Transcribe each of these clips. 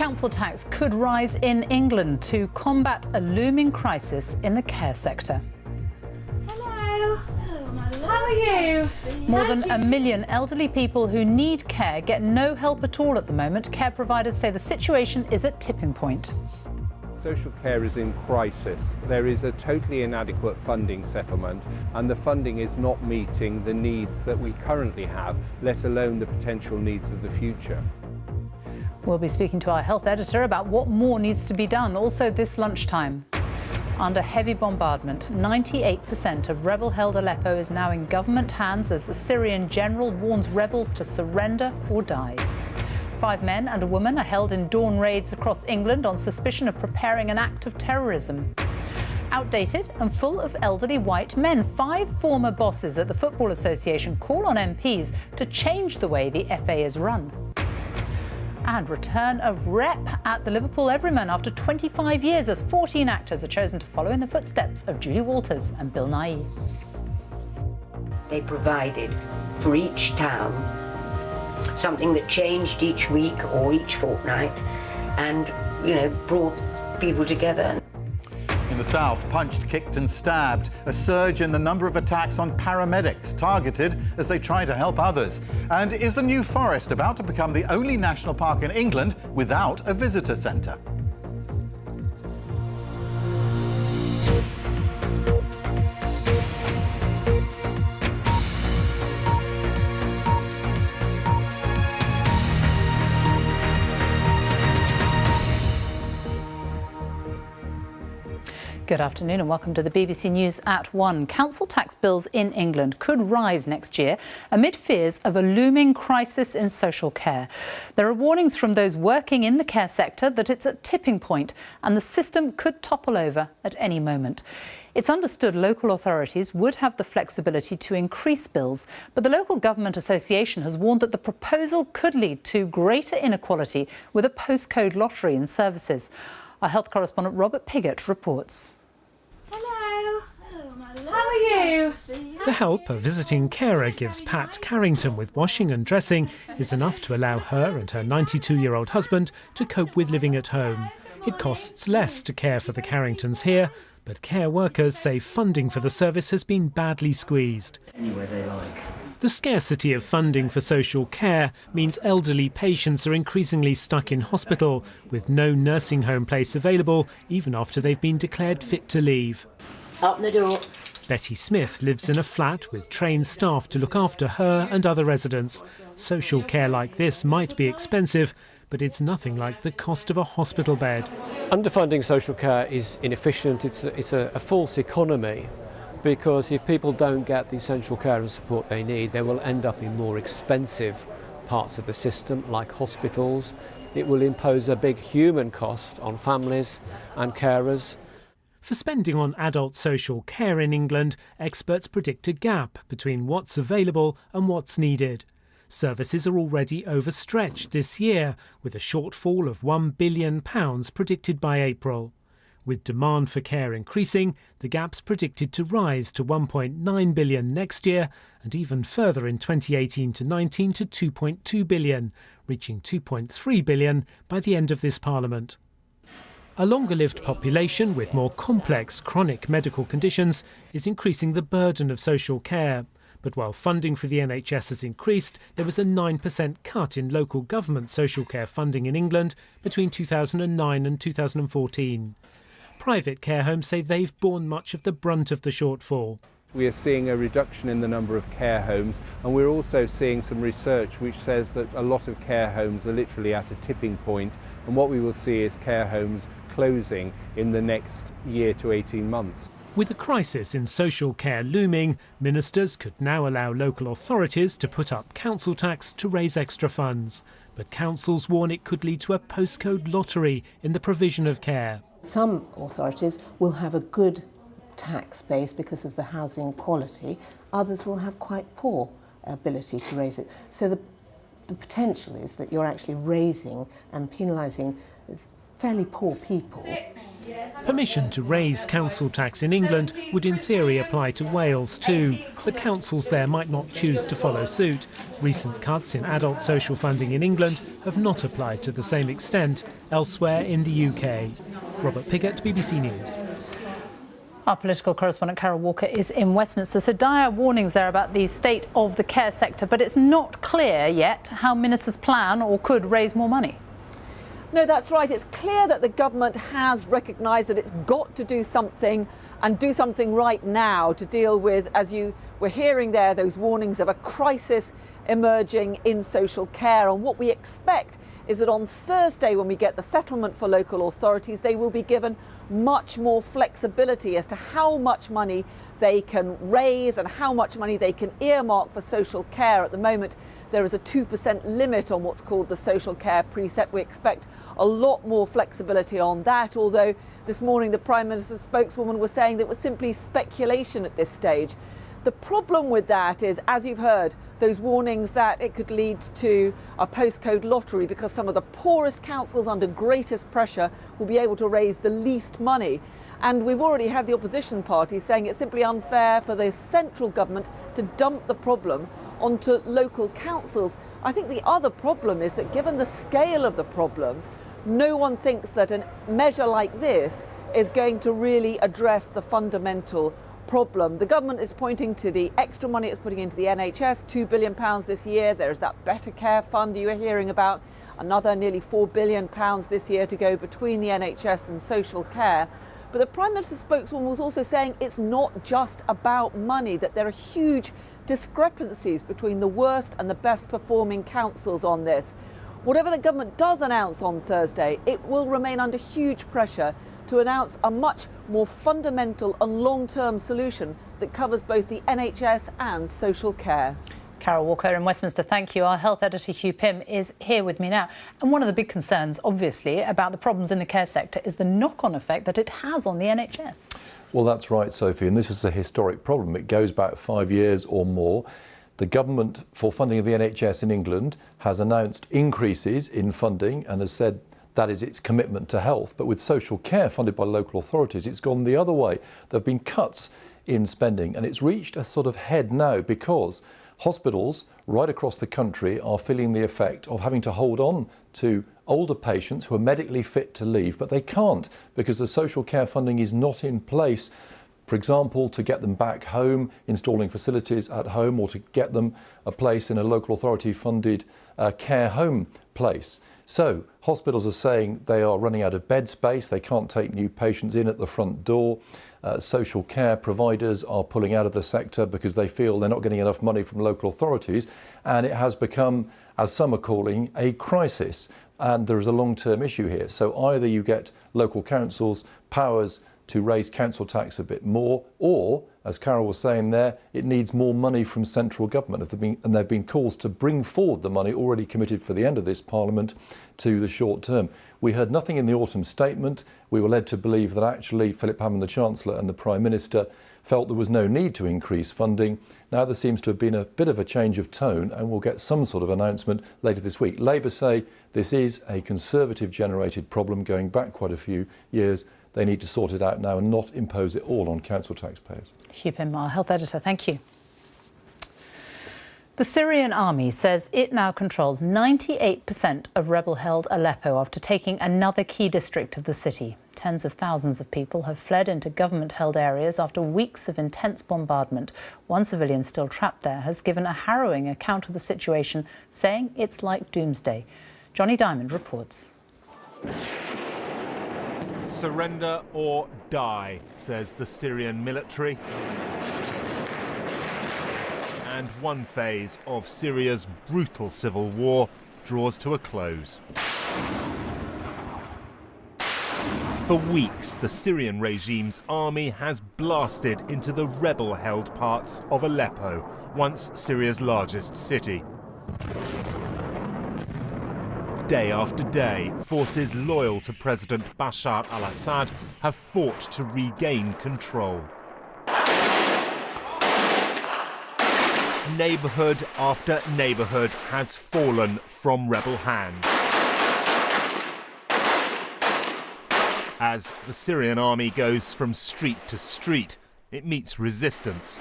Council tax could rise in England to combat a looming crisis in the care sector. Hello. Hello, my love. How are you? More than 1 million elderly people who need care get no help at all at the moment. Care providers say the situation is at tipping point. Social care is in crisis. There is a totally inadequate funding settlement, and the funding is not meeting the needs that we currently have, let alone the potential needs of the future. We'll be speaking to our health editor about what more needs to be done, also this lunchtime. Under heavy bombardment, 98% of rebel-held Aleppo is now in government hands as the Syrian general warns rebels to surrender or die. 5 men and a woman are held in dawn raids across England on suspicion of preparing an act of terrorism. Outdated and full of elderly white men, 5 former bosses at the Football Association call on MPs to change the way the FA is run. And return of Rep at the Liverpool Everyman after 25 years as 14 actors are chosen to follow in the footsteps of Julie Walters and Bill Nighy. They provided for each town something that changed each week or each fortnight and, brought people together. In the south, punched, kicked and stabbed. A surge in the number of attacks on paramedics, targeted as they try to help others. And is the New Forest about to become the only national park in England without a visitor centre? Good afternoon and welcome to the BBC News at 1. Council tax bills in England could rise next year amid fears of a looming crisis in social care. There are warnings from those working in the care sector that it's at tipping point and the system could topple over at any moment. It's understood local authorities would have the flexibility to increase bills, but the Local Government Association has warned that the proposal could lead to greater inequality with a postcode lottery in services. Our health correspondent Robert Piggott reports. How are you? The help a visiting carer gives Pat Carrington with washing and dressing is enough to allow her and her 92-year-old husband to cope with living at home. It costs less to care for the Carringtons here, but care workers say funding for the service has been badly squeezed. Anywhere they like. The scarcity of funding for social care means elderly patients are increasingly stuck in hospital with no nursing home place available even after they've been declared fit to leave. Open the door. Betty Smith lives in a flat with trained staff to look after her and other residents. Social care like this might be expensive, but it's nothing like the cost of a hospital bed. Underfunding social care is inefficient. It's a false economy, because if people don't get the essential care and support they need, they will end up in more expensive parts of the system, like hospitals. It will impose a big human cost on families and carers. For spending on adult social care in England, experts predict a gap between what's available and what's needed. Services are already overstretched this year, with a shortfall of £1 billion predicted by April. With demand for care increasing, the gap's predicted to rise to £1.9 billion next year and even further in 2018 to 19 to £2.2 billion, reaching £2.3 billion by the end of this Parliament. A longer-lived population with more complex chronic medical conditions is increasing the burden of social care. But while funding for the NHS has increased, there was a 9% cut in local government social care funding in England between 2009 and 2014. Private care homes say they've borne much of the brunt of the shortfall. We are seeing a reduction in the number of care homes, and we're also seeing some research which says that a lot of care homes are literally at a tipping point, and what we will see is care homes closing in the next year to 18 months. With a crisis in social care looming, ministers could now allow local authorities to put up council tax to raise extra funds. But councils warn it could lead to a postcode lottery in the provision of care. Some authorities will have a good tax base because of the housing quality. Others will have quite poor ability to raise it. So the potential is that you're actually raising and penalising fairly poor people. Permission to raise council tax in England would in theory apply to Wales too, but councils there might not choose to follow suit. Recent cuts in adult social funding in England have not applied to the same extent elsewhere in the UK. Robert Piggott, BBC News. Our political correspondent Carol Walker is in Westminster. So dire warnings there about the state of the care sector, but it's not clear yet how ministers plan or could raise more money. No, that's right. It's clear that the government has recognised that it's got to do something and do something right now to deal with, as you were hearing there, those warnings of a crisis emerging in social care. And what we expect is that on Thursday, when we get the settlement for local authorities, they will be given much more flexibility as to how much money they can raise and how much money they can earmark for social care. At the moment, there is a 2% limit on what's called the social care precept. We expect a lot more flexibility on that, although this morning the Prime Minister's spokeswoman was saying that it was simply speculation at this stage. The problem with that is, as you've heard, those warnings that it could lead to a postcode lottery because some of the poorest councils under greatest pressure will be able to raise the least money. And we've already had the opposition parties saying it's simply unfair for the central government to dump the problem onto local councils. I think the other problem is that given the scale of the problem, no one thinks that a measure like this is going to really address the fundamental problem. The government is pointing to the extra money it's putting into the NHS, £2 billion this year. There's that Better Care Fund you were hearing about, another nearly £4 billion this year to go between the NHS and social care. But the Prime Minister's spokeswoman was also saying it's not just about money, that there are huge discrepancies between the worst and the best performing councils on this. Whatever the government does announce on Thursday, it will remain under huge pressure to announce a much more fundamental and long-term solution that covers both the NHS and social care. Carol Walker in Westminster, thank you. Our health editor Hugh Pym is here with me now. And one of the big concerns, obviously, about the problems in the care sector is the knock-on effect that it has on the NHS. Well, that's right, Sophie, and this is a historic problem. It goes back 5 years or more. The government, for funding of the NHS in England, has announced increases in funding and has said that is its commitment to health. But with social care funded by local authorities, it's gone the other way. There have been cuts in spending, and it's reached a sort of head now because hospitals right across the country are feeling the effect of having to hold on to older patients who are medically fit to leave, but they can't because the social care funding is not in place. For example, to get them back home, installing facilities at home, or to get them a place in a local authority funded care home place. So hospitals are saying they are running out of bed space, they can't take new patients in at the front door. Social care providers are pulling out of the sector because they feel they're not getting enough money from local authorities, and it has become, as some are calling, a crisis. And there is a long-term issue here. So either you get local councils powers to raise council tax a bit more, or, as Carol was saying there, it needs more money from central government. And there have been calls to bring forward the money already committed for the end of this Parliament to the short term. We heard nothing in the autumn statement. We were led to believe that actually Philip Hammond, the Chancellor, and the Prime Minister felt there was no need to increase funding. Now there seems to have been a bit of a change of tone, and we'll get some sort of announcement later this week. Labour say this is a Conservative-generated problem going back quite a few years. They need to sort it out now and not impose it all on council taxpayers. Hugh Pym, our health editor, thank you. The Syrian army says it now controls 98% of rebel-held Aleppo after taking another key district of the city. Tens of thousands of people have fled into government-held areas after weeks of intense bombardment. One civilian still trapped there has given a harrowing account of the situation, saying it's like doomsday. Johnny Diamond reports. Surrender or die, says the Syrian military. And one phase of Syria's brutal civil war draws to a close. For weeks, the Syrian regime's army has blasted into the rebel-held parts of Aleppo, once Syria's largest city. Day after day, forces loyal to President Bashar al-Assad have fought to regain control. Neighbourhood after neighbourhood has fallen from rebel hands. As the Syrian army goes from street to street, it meets resistance.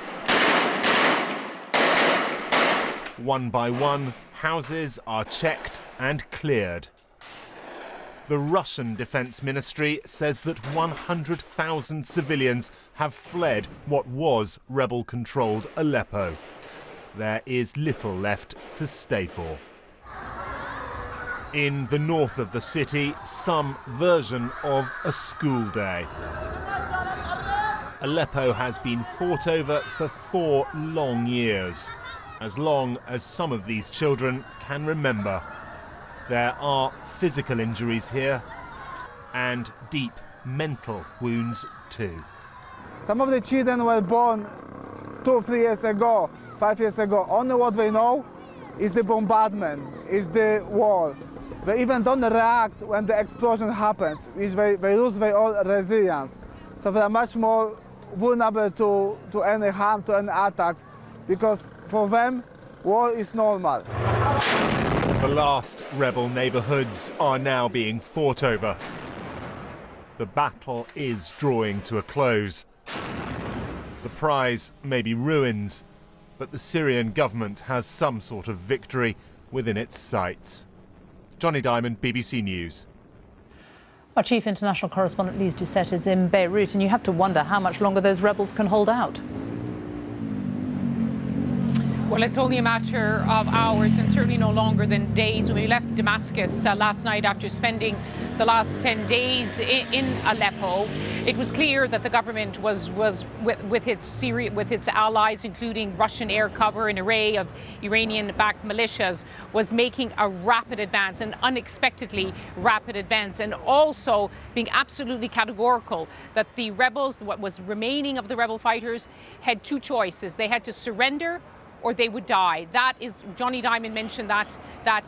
One by one, houses are checked and cleared. The Russian Defense Ministry says that 100,000 civilians have fled what was rebel-controlled Aleppo. There is little left to stay for. In the north of the city, some version of a school day. Aleppo has been fought over for 4 long years, as long as some of these children can remember. There are physical injuries here and deep mental wounds too. Some of the children were born 2, 3 years ago, 5 years ago. Only what they know is the bombardment, is the war. They even don't react when the explosion happens, which they lose their own resilience. So they are much more vulnerable to any harm, to any attack, because for them, war is normal. The last rebel neighbourhoods are now being fought over. The battle is drawing to a close. The prize may be ruins, but the Syrian government has some sort of victory within its sights. Johnny Diamond, BBC News. Our chief international correspondent Lise Doucette is in Beirut, and you have to wonder how much longer those rebels can hold out. Well, it's only a matter of hours and certainly no longer than days. When we left Damascus last night after spending the last 10 days in Aleppo, it was clear that the government was with its allies, including Russian air cover, an array of Iranian-backed militias, was making a rapid advance, an unexpectedly rapid advance, and also being absolutely categorical that the rebels, what was remaining of the rebel fighters, had 2 choices. They had to surrender or they would die. That is, Johnny Diamond mentioned that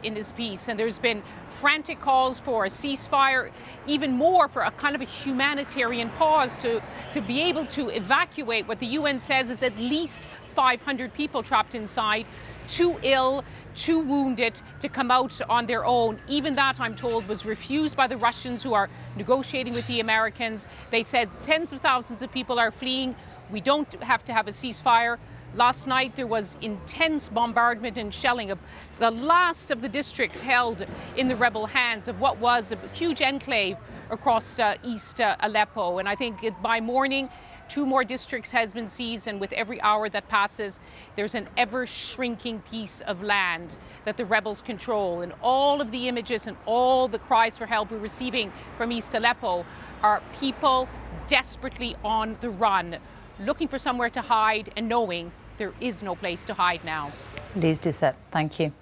in his piece. And there's been frantic calls for a ceasefire, even more for a kind of a humanitarian pause to be able to evacuate what the UN says is at least 500 people trapped inside, too ill, too wounded to come out on their own. Even that, I'm told, was refused by the Russians, who are negotiating with the Americans. They said tens of thousands of people are fleeing. We don't have to have a ceasefire. Last night there was intense bombardment and shelling of the last of the districts held in the rebel hands of what was a huge enclave across East Aleppo. And I think by morning, 2 more districts has been seized, and with every hour that passes, there's an ever-shrinking piece of land that the rebels control. And all of the images and all the cries for help we're receiving from East Aleppo are people desperately on the run, looking for somewhere to hide and knowing there is no place to hide now. Lise Doucette, thank you.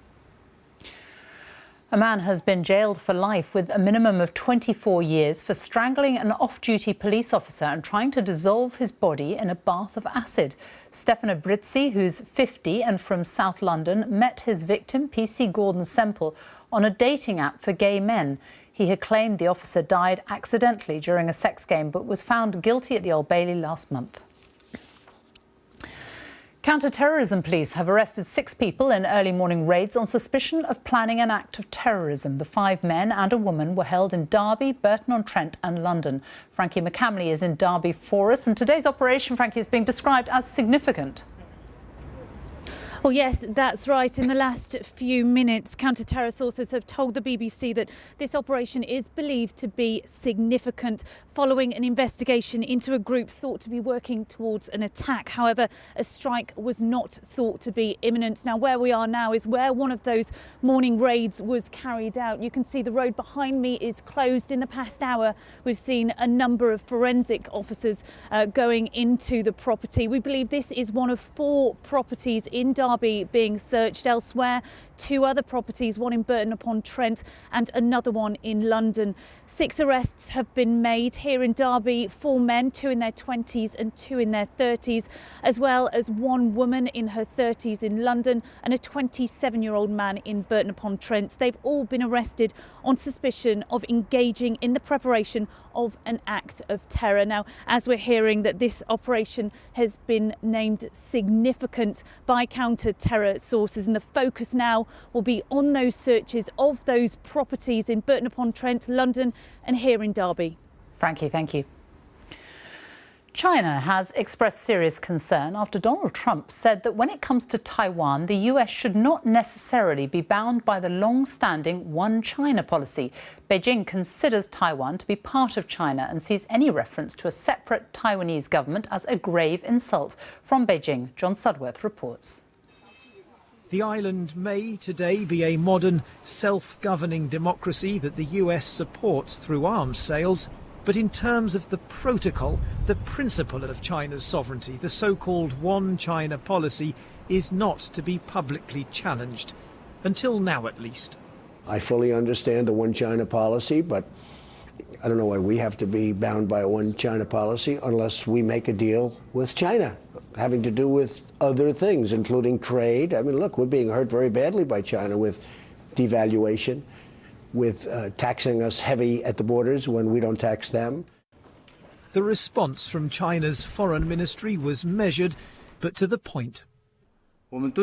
A man has been jailed for life with a minimum of 24 years for strangling an off-duty police officer and trying to dissolve his body in a bath of acid. Stefano Brizzi, who's 50 and from South London, met his victim, PC Gordon Semple, on a dating app for gay men. He had claimed the officer died accidentally during a sex game, but was found guilty at the Old Bailey last month. Counter-terrorism police have arrested 6 people in early morning raids on suspicion of planning an act of terrorism. The 5 men and a woman were held in Derby, Burton-on-Trent and London. Frankie McCamley is in Derby for us, and today's operation, Frankie, is being described as significant. Well, yes, that's right. In the last few minutes, counter-terror sources have told the BBC that this operation is believed to be significant following an investigation into a group thought to be working towards an attack. However, a strike was not thought to be imminent. Now, where we are now is where one of those morning raids was carried out. You can see the road behind me is closed. In the past hour, we've seen a number of forensic officers going into the property. We believe this is one of 4 properties in Derby being searched. Elsewhere, 2 other properties, one in Burton-upon-Trent and another one in London. 6 arrests have been made here in Derby, 4 men, 2 in their 20s and 2 in their 30s, as well as 1 woman in her 30s in London and a 27-year-old man in Burton-upon-Trent. They've all been arrested on suspicion of engaging in the preparation of an act of terror. Now, as we're hearing that this operation has been named significant by counter-terror sources, and the focus now will be on those searches of those properties in Burton-upon-Trent, London and here in Derby. Frankie, thank you. China has expressed serious concern after Donald Trump said that when it comes to Taiwan, the US should not necessarily be bound by the long-standing One China policy. Beijing considers Taiwan to be part of China and sees any reference to a separate Taiwanese government as a grave insult. From Beijing, John Sudworth reports. The island may today be a modern, self-governing democracy that the US supports through arms sales. But in terms of the protocol, the principle of China's sovereignty, the so-called One China policy, is not to be publicly challenged. Until now, at least. I fully understand the One China policy, but I don't know why we have to be bound by a One China policy unless we make a deal with China, having to do with other things, including trade. I mean, look, we're being hurt very badly by China with devaluation, with taxing us heavy at the borders when we don't tax them. The response from China's foreign ministry was measured, but to the point. We urge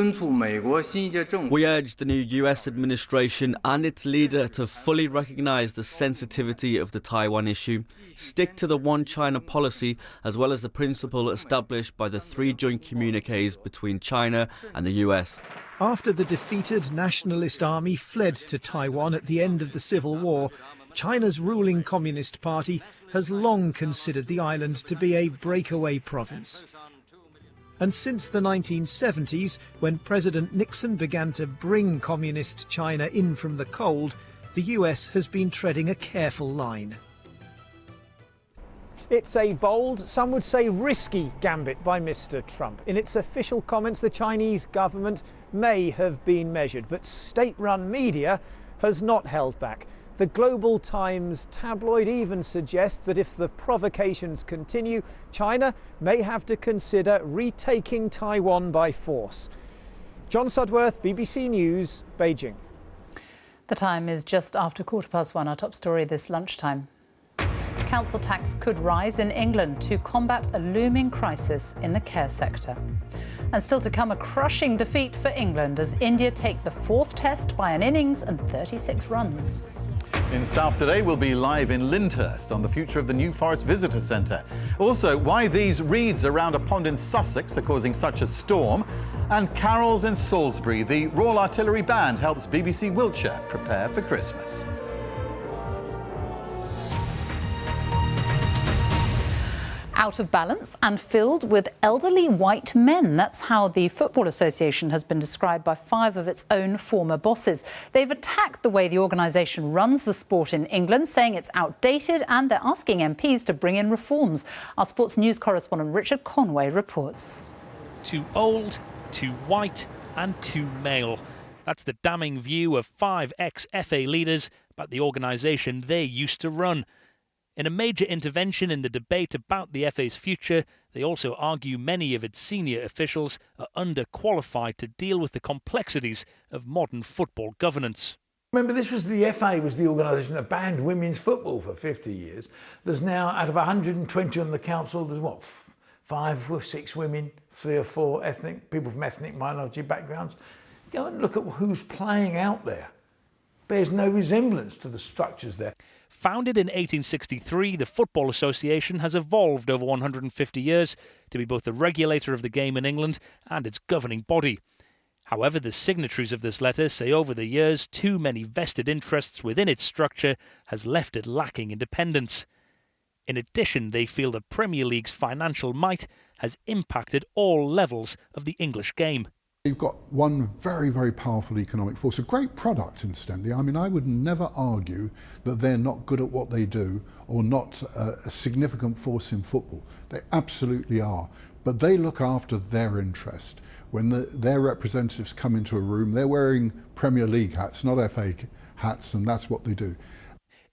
the new US administration and its leader to fully recognize the sensitivity of the Taiwan issue, stick to the One China policy, as well as the principle established by the 3 joint communiques between China and the US. After the defeated nationalist army fled to Taiwan at the end of the Civil War, China's ruling Communist Party has long considered the island to be a breakaway province. And since the 1970s, when President Nixon began to bring Communist China in from the cold, the US has been treading a careful line. It's a bold, some would say risky gambit by Mr. Trump. In its official comments, the Chinese government may have been measured, but state-run media has not held back. The Global Times tabloid even suggests that if the provocations continue, China may have to consider retaking Taiwan by force. John Sudworth, BBC News, Beijing. The time is just after 1:15. Our top story this lunchtime. Council tax could rise in England to combat a looming crisis in the care sector. And still to come, a crushing defeat for England as India take the 4th test by an innings and 36 runs. In South Today, we'll be live in Lyndhurst on the future of the New Forest Visitor Centre. Also, why these reeds around a pond in Sussex are causing such a storm. And carols in Salisbury. The Royal Artillery Band helps BBC Wiltshire prepare for Christmas. Out of balance and filled with elderly white men. That's how the Football Association has been described by 5 of its own former bosses. They've attacked the way the organisation runs the sport in England, saying it's outdated, and they're asking MPs to bring in reforms. Our sports news correspondent Richard Conway reports. Too old, too white and too male. That's the damning view of 5 ex-FA leaders about the organisation they used to run. In a major intervention in the debate about the FA's future, they also argue many of its senior officials are underqualified to deal with the complexities of modern football governance. Remember, the FA was the organisation that banned women's football for 50 years. There's now, out of 120 on the council, there's 5 or 6 women, 3 or 4 people from ethnic minority backgrounds. Go and look at who's playing out there. Bears no resemblance to the structures there. Founded in 1863, the Football Association has evolved over 150 years to be both the regulator of the game in England and its governing body. However, the signatories of this letter say over the years too many vested interests within its structure has left it lacking independence. In addition, they feel the Premier League's financial might has impacted all levels of the English game. You've got one very, very powerful economic force, a great product, incidentally. I mean, I would never argue that they're not good at what they do or not a significant force in football. They absolutely are. But they look after their interest. When their representatives come into a room, they're wearing Premier League hats, not FA hats, and that's what they do.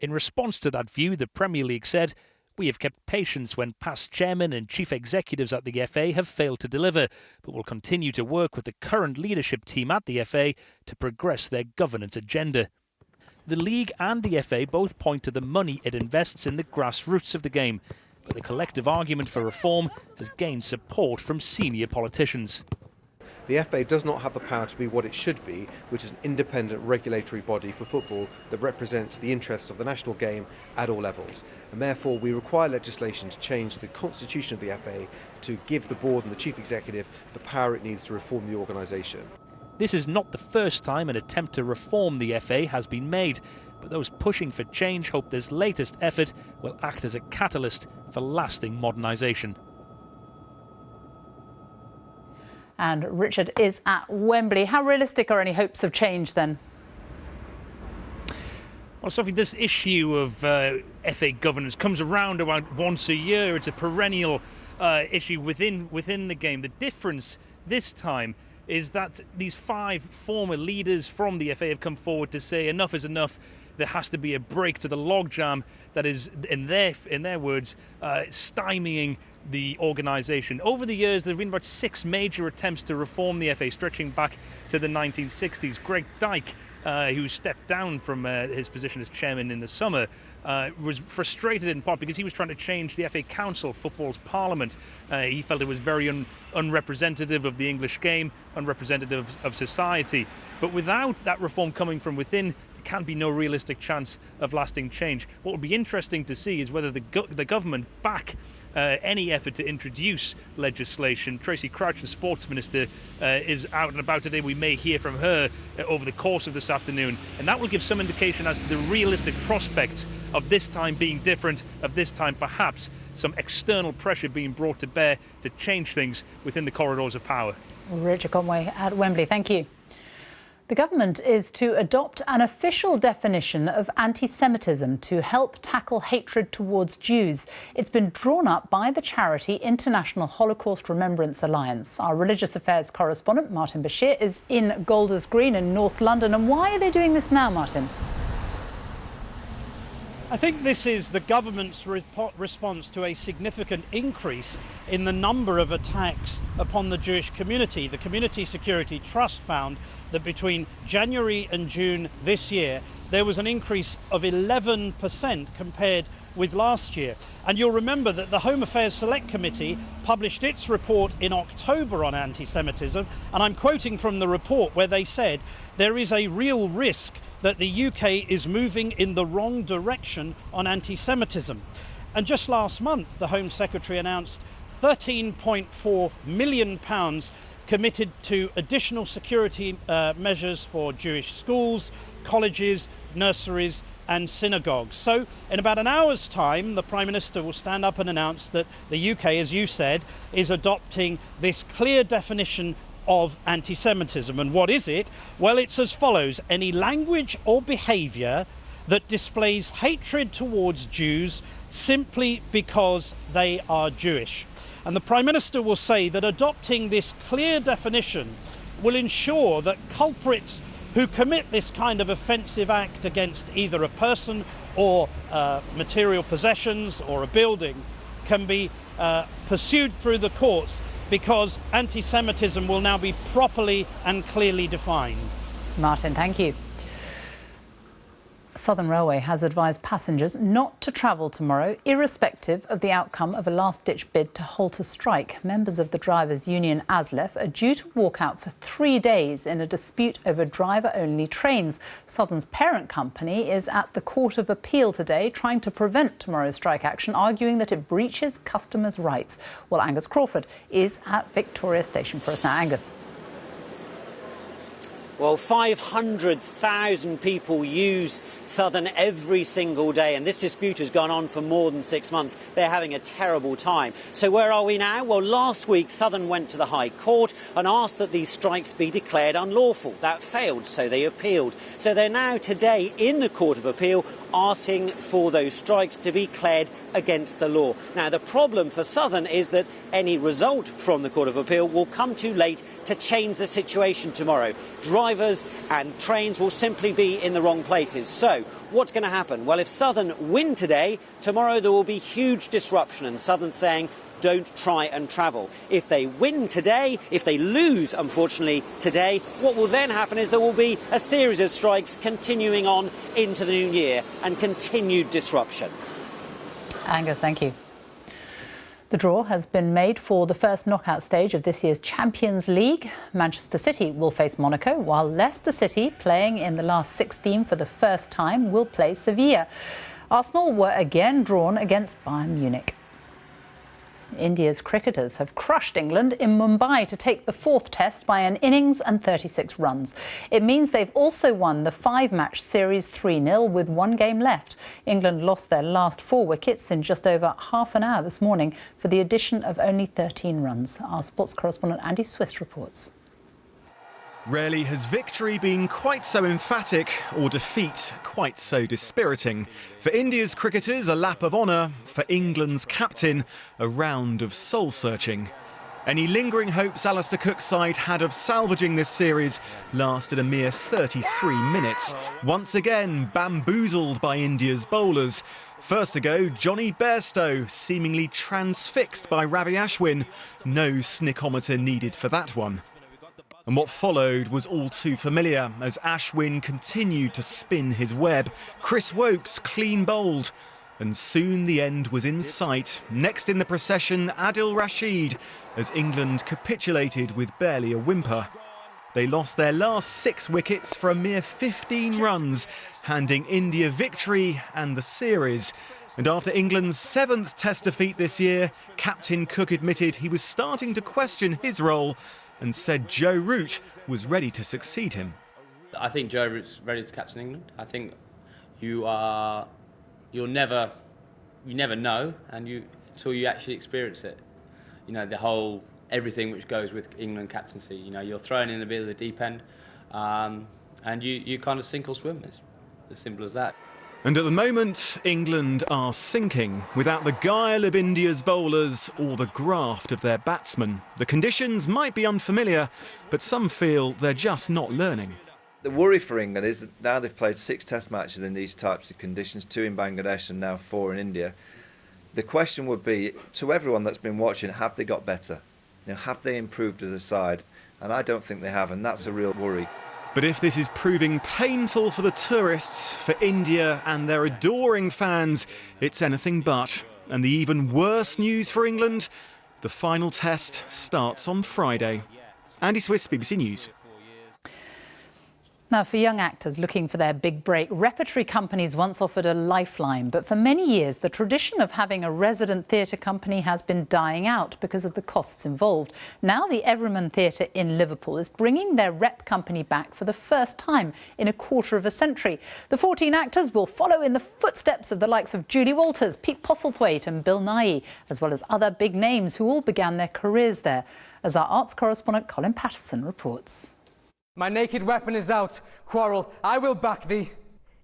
In response to that view, the Premier League said, "We have kept patience when past chairmen and chief executives at the FA have failed to deliver, but will continue to work with the current leadership team at the FA to progress their governance agenda." The League and the FA both point to the money it invests in the grassroots of the game, but the collective argument for reform has gained support from senior politicians. the FA does not have the power to be what it should be, which is an independent regulatory body for football that represents the interests of the national game at all levels. And therefore we require legislation to change the constitution of the FA to give the board and the chief executive the power it needs to reform the organisation. This is not the first time an attempt to reform the FA has been made, but those pushing for change hope this latest effort will act as a catalyst for lasting modernisation. And Richard is at Wembley. How realistic are any hopes of change then? Well, Sophie, this issue of FA governance comes around about once a year. It's a perennial issue within the game. The difference this time is that these 5 former leaders from the FA have come forward to say enough is enough. There has to be a break to the logjam that is, in their words, stymieing the organisation. Over the years, there have been about 6 major attempts to reform the FA, stretching back to the 1960s. Greg Dyke, who stepped down from his position as chairman in the summer, was frustrated in part because he was trying to change the FA Council, football's parliament. He felt it was very unrepresentative of the English game, unrepresentative of society. But without that reform coming from within, there can be no realistic chance of lasting change. What would be interesting to see is whether the government back any effort to introduce legislation. Tracy Crouch, the Sports Minister, is out and about today. We may hear from her over the course of this afternoon, and that will give some indication as to the realistic prospects of this time being different, of this time perhaps some external pressure being brought to bear to change things within the corridors of power. Richard Conway at Wembley, thank you. The government is to adopt an official definition of anti-Semitism to help tackle hatred towards Jews. It's been drawn up by the charity International Holocaust Remembrance Alliance. Our religious affairs correspondent, Martin Bashir, is in Golders Green in North London. And why are they doing this now, Martin? I think this is the government's response to a significant increase in the number of attacks upon the Jewish community. The Community Security Trust found that between January and June this year, there was an increase of 11% compared with last year. And you'll remember that the Home Affairs Select Committee published its report in October on anti-Semitism, and I'm quoting from the report where they said there is a real risk that the UK is moving in the wrong direction on anti-Semitism. And just last month, the Home Secretary announced £13.4 million committed to additional security measures for Jewish schools, colleges, nurseries and synagogues. So in about an hour's time, the Prime Minister will stand up and announce that the UK, as you said, is adopting this clear definition of anti-Semitism. And what is it? Well, it's as follows: any language or behaviour that displays hatred towards Jews simply because they are Jewish. And the Prime Minister will say that adopting this clear definition will ensure that culprits who commit this kind of offensive act against either a person or material possessions or a building can be pursued through the courts, because anti-Semitism will now be properly and clearly defined. Martin, thank you. Southern Railway has advised passengers not to travel tomorrow, irrespective of the outcome of a last-ditch bid to halt a strike. Members of the drivers' union ASLEF are due to walk out for 3 days in a dispute over driver-only trains. Southern's parent company is at the Court of Appeal today, trying to prevent tomorrow's strike action, arguing that it breaches customers' rights. Well, Angus Crawford is at Victoria Station for us now. Angus. Well, 500,000 people use Southern every single day, and this dispute has gone on for more than 6 months. They're having a terrible time. So where are we now? Well, last week Southern went to the High Court and asked that these strikes be declared unlawful. That failed, so they appealed. So they're now today in the Court of Appeal asking for those strikes to be declared against the law. Now, the problem for Southern is that any result from the Court of Appeal will come too late to change the situation tomorrow. Drivers and trains will simply be in the wrong places. So what's going to happen? Well, if Southern win today, tomorrow there will be huge disruption, and Southern saying don't try and travel. If they win today, if they lose, unfortunately, today, what will then happen is there will be a series of strikes continuing on into the new year and continued disruption. Angus, thank you. The draw has been made for the first knockout stage of this year's Champions League. Manchester City will face Monaco, while Leicester City, playing in the last 16 for the first time, will play Sevilla. Arsenal were again drawn against Bayern Munich. India's cricketers have crushed England in Mumbai to take the fourth test by an innings and 36 runs. It means they've also won the 5-match series 3-0 with 1 game left. England lost their last 4 wickets in just over half an hour this morning for the addition of only 13 runs. Our sports correspondent Andy Swiss reports. Rarely has victory been quite so emphatic or defeat quite so dispiriting. For India's cricketers, a lap of honour. For England's captain, a round of soul-searching. Any lingering hopes Alistair Cook's side had of salvaging this series lasted a mere 33 minutes. Once again, bamboozled by India's bowlers. First to go, Johnny Bairstow, seemingly transfixed by Ravi Ashwin. No snickometer needed for that one. And what followed was all too familiar as Ashwin continued to spin his web. Chris Wokes clean bowled. And soon the end was in sight. Next in the procession, Adil Rashid, as England capitulated with barely a whimper. They lost their last 6 wickets for a mere 15 runs, handing India victory and the series. And after England's 7th Test defeat this year, Captain Cook admitted he was starting to question his role and said Joe Root was ready to succeed him. I think Joe Root's ready to captain England. I think you never know until you actually experience it. You know, everything which goes with England captaincy. You know, you're thrown in a bit of the deep end, and you kind of sink or swim. It's as simple as that. And at the moment, England are sinking without the guile of India's bowlers or the graft of their batsmen. The conditions might be unfamiliar, but some feel they're just not learning. The worry for England is that now they've played 6 test matches in these types of conditions, 2 in Bangladesh and now 4 in India. The question would be, to everyone that's been watching, have they got better? You know, have they improved as a side? And I don't think they have, and that's a real worry. But if this is proving painful for the tourists, for India and their adoring fans, it's anything but. And the even worse news for England, the final test starts on Friday. Andy Swiss, BBC News. Now, for young actors looking for their big break, repertory companies once offered a lifeline. But for many years, the tradition of having a resident theatre company has been dying out because of the costs involved. Now, the Everyman Theatre in Liverpool is bringing their rep company back for the first time in a quarter of a century. The 14 actors will follow in the footsteps of the likes of Julie Walters, Pete Postlethwaite and Bill Nighy, as well as other big names who all began their careers there, as our arts correspondent Colin Patterson reports. My naked weapon is out. Quarrel, I will back thee.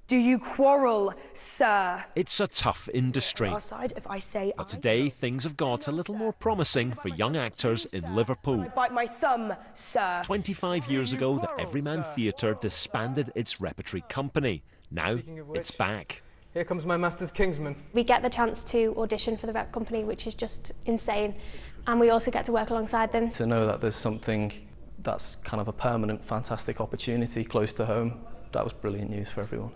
Do you quarrel, sir? It's a tough industry. Side, if I say but today things have got a little more promising for young actors in Liverpool. I bite my thumb, sir. 25 years ago, the Everyman Theatre disbanded its repertory company. Now it's back. Here comes my master's kingsman. We get the chance to audition for the rep company, which is just insane. And we also get to work alongside them. To know that there's something that's kind of a permanent, fantastic opportunity close to home, that was brilliant news for everyone.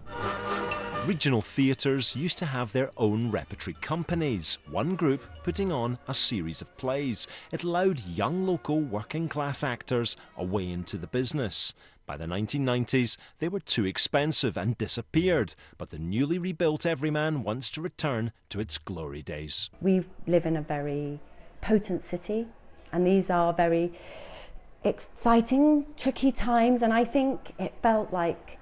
Regional theatres used to have their own repertory companies, one group putting on a series of plays. It allowed young local working class actors a way into the business. By the 1990s, they were too expensive and disappeared, but the newly rebuilt Everyman wants to return to its glory days. We live in a very potent city, and these are very exciting, tricky times, and I think it felt like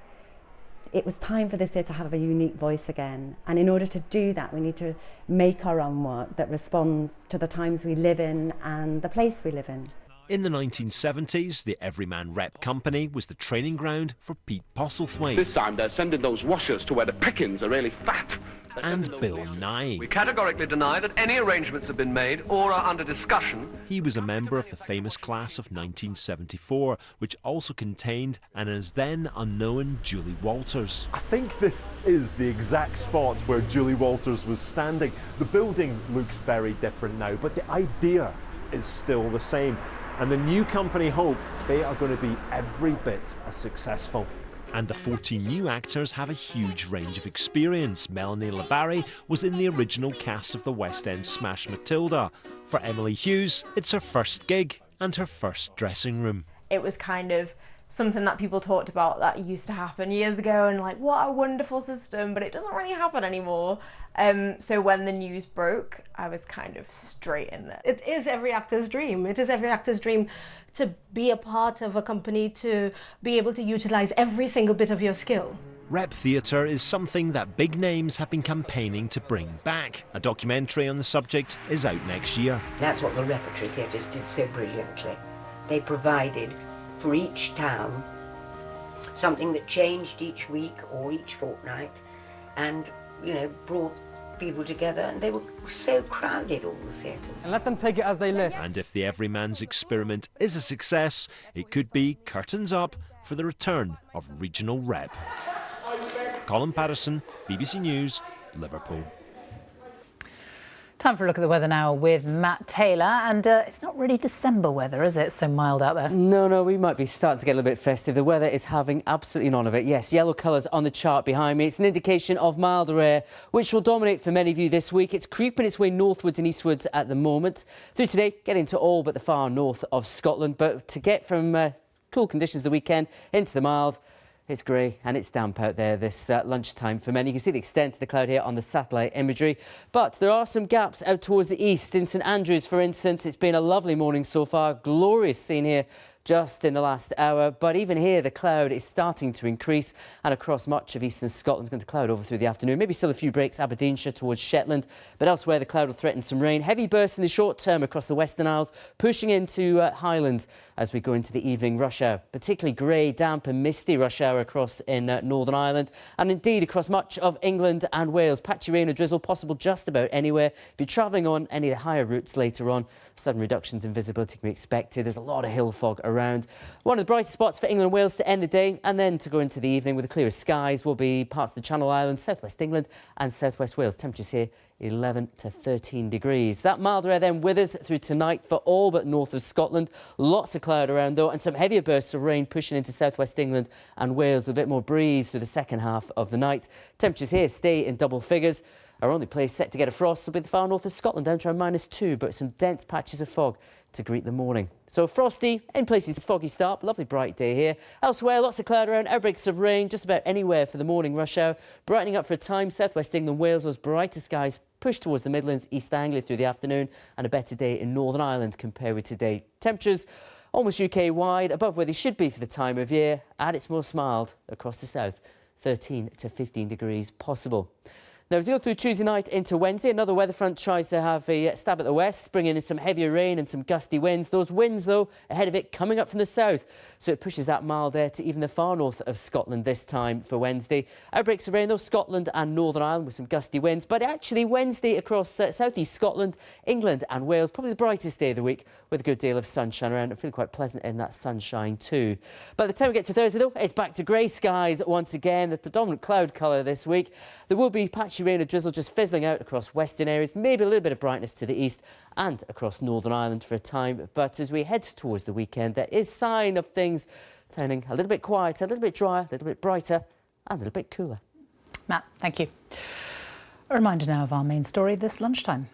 it was time for this theatre to have a unique voice again. And in order to do that, we need to make our own work that responds to the times we live in and the place we live in. In the 1970s, the Everyman Rep Company was the training ground for Pete Postlethwaite. This time they're sending those washers to where the pickings are really fat. And Bill Nighy. We categorically deny that any arrangements have been made or are under discussion. He was a member of the famous class of 1974, which also contained an as then unknown Julie Walters. I think this is the exact spot where Julie Walters was standing. The building looks very different now, but the idea is still the same. And the new company hope they are going to be every bit as successful. And the 14 new actors have a huge range of experience. Melanie Labarre was in the original cast of the West End smash Matilda. For Emily Hughes, it's her first gig and her first dressing room. It was kind of something that people talked about that used to happen years ago, and like, what a wonderful system, but it doesn't really happen anymore. So when the news broke, I was kind of straight in there. It is every actor's dream. It is every actor's dream to be a part of a company, to be able to utilise every single bit of your skill. Rep Theatre is something that big names have been campaigning to bring back. A documentary on the subject is out next year. That's what the repertory theatres did so brilliantly. They provided for each town something that changed each week or each fortnight, and, you know, brought people together, and they were so crowded, all the theatres. And let them take it as they list. And if the Everyman's experiment is a success, it could be curtains up for the return of regional rep. Colin Patterson, BBC News, Liverpool. Time for a look at the weather now with Matt Taylor. And it's not really December weather, is it? It's so mild out there. No, we might be starting to get a little bit festive. The weather is having absolutely none of it. Yes, yellow colours on the chart behind me. It's an indication of milder air, which will dominate for many of you this week. It's creeping its way northwards and eastwards at the moment. Through today, getting to all but the far north of Scotland. But to get from cool conditions the weekend into the mild, it's grey and it's damp out there this lunchtime for many. You can see the extent of the cloud here on the satellite imagery. But there are some gaps out towards the east. In St Andrews, for instance, it's been a lovely morning so far. Glorious scene here just in the last hour. But even here, the cloud is starting to increase, and across much of eastern Scotland, it's going to cloud over through the afternoon. Maybe still a few breaks, Aberdeenshire towards Shetland. But elsewhere, the cloud will threaten some rain. Heavy bursts in the short term across the Western Isles, pushing into Highlands as we go into the evening rush hour. Particularly grey, damp and misty rush hour across in Northern Ireland, and indeed across much of England and Wales. Patchy rain or drizzle possible just about anywhere. If you're travelling on any of the higher routes later on, sudden reductions in visibility can be expected. There's a lot of hill fog around. One of the brightest spots for England and Wales to end the day, and then to go into the evening with the clearest skies will be parts of the Channel Islands, southwest England and southwest Wales. Temperatures here 11 to 13 degrees. That milder air then with us through tonight for all but north of Scotland. Lots of cloud around though, and some heavier bursts of rain pushing into southwest England and Wales. A bit more breeze through the second half of the night. Temperatures here stay in double figures. Our only place set to get a frost will be the far north of Scotland, down to around -2, but some dense patches of fog to greet the morning. So frosty, in places foggy start, lovely bright day here. Elsewhere, lots of cloud around, outbreaks of rain just about anywhere for the morning rush hour. Brightening up for a time, southwest England, Wales, those brighter skies push towards the Midlands, East Anglia through the afternoon, and a better day in Northern Ireland compared with today. Temperatures almost UK-wide, above where they should be for the time of year, and it's most mild across the south, 13 to 15 degrees possible. Now, as we go through Tuesday night into Wednesday, another weather front tries to have a stab at the west, bringing in some heavier rain and some gusty winds. Those winds, though, ahead of it coming up from the south. So it pushes that mild air to even the far north of Scotland this time for Wednesday. Outbreaks of rain, though, Scotland and Northern Ireland with some gusty winds. But actually, Wednesday across southeast Scotland, England and Wales, probably the brightest day of the week with a good deal of sunshine around. I'm feeling quite pleasant in that sunshine too. By the time we get to Thursday, though, it's back to grey skies once again. The predominant cloud colour this week. There will be patchy rain or drizzle just fizzling out across western areas, maybe a little bit of brightness to the east and across Northern Ireland for a time. But as we head towards the weekend, there is sign of things turning a little bit quieter, a little bit drier, a little bit brighter and a little bit cooler. Matt, thank you. A reminder now of our main story this lunchtime.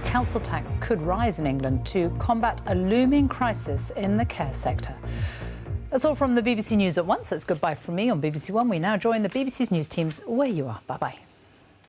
Council tax could rise in England to combat a looming crisis in the care sector. That's all from the BBC News at Once. That's goodbye from me on BBC One. We now join the BBC's news teams where you are. Bye-bye.